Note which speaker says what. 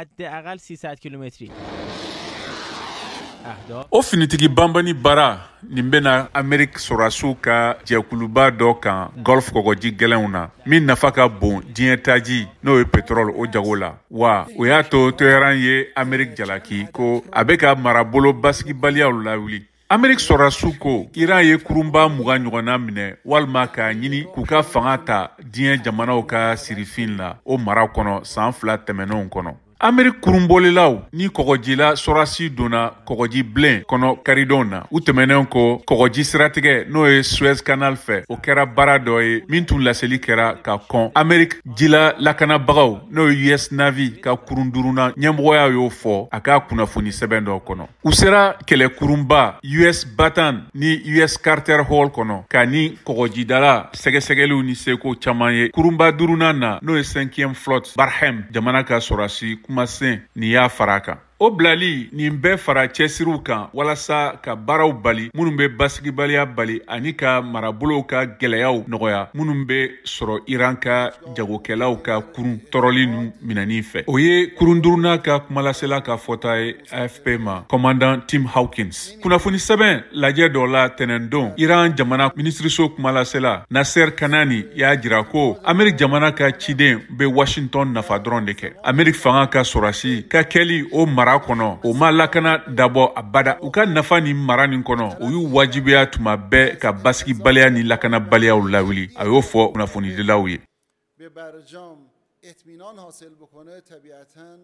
Speaker 1: حداقل 300 کیلومتری.
Speaker 2: O finitigi bambani bara nin bena Amerik sorasiw ka jɛkuluba dɔ kan Gulf kɔgɔji gɛlɛnw na min nafa ka bon diɲɛ taji n'o ye pétrole o jago la wa o y'a to Teheran ye Amerik jalaki ko a bɛ ka marabolo basigibaliyaw lawuli. Amerik sorasiw ko Iran ye kurunba 20 ɲɔgɔnna minɛ walima k'a ɲini k'u ka fanga ta diɲɛ jamanaw ka sirifin la o mara kɔnɔ san 2 tɛmɛnenw kɔnɔ. Amerik kurunbolilaw ni kɔgɔjila sorasi donna kɔgɔji bilen kɔnɔ karidon na u tɛmɛnen ko kɔgɔji siratigɛ n'o ye Suez Canal fɛ o kɛra baara dɔ ye min tun laseli kɛra ka kɔn Amerik jila lakanabagaw n'o ye US Navy ka kurunduruna ɲɛmɔgɔya y'o fɔ a ka kunnafoni sɛbɛn dɔ kɔnɔ. U sera kɛlɛ kurunba US Bataan ni US Carter Hall kɔnɔ ka ni kɔgɔjidala sɛgɛsɛgɛliw ni seko caman ye. Kurunba durunan na n'o ye 5e Flotte Barham jamana ka sorasi kumasen ni y'a fara kan. O bilali nin bɛɛ fara cɛsiriw kan walasa ka baaraw bali minnu bɛ basigibaliya bali ani ka marabolow ka gɛlɛyaw nɔgɔya minnu bɛ sɔrɔ Iran ka jagokɛlaw ka kurun tɔrɔli nu minɛnin fɛ. O ye kurunduruna ka kumalasela ka fɔta ye AFP ma commandant Tim Hawkins. Kunnafoni sɛbɛn lajɛ dɔ la tɛnɛndon Iran jamana minisiriso kumalasela Nasser Kanani y'a jira ko Amerik jamana ka ciden bɛ Washington nafa dɔrɔn de kɛ. Amerik fanga ka sorasi ka kɛli o mara kɔnɔ o ma lakana dabɔ abada u ka nafa ni mara nin kɔnɔ o y'u wajibiya tuma bɛɛ ka basigibaliya ni lakanabaliyaw lawuli a y'o fɔ kunnafonidilaw ye.
Speaker 3: به برجام اطمینان حاصل بکنه طبیعتاً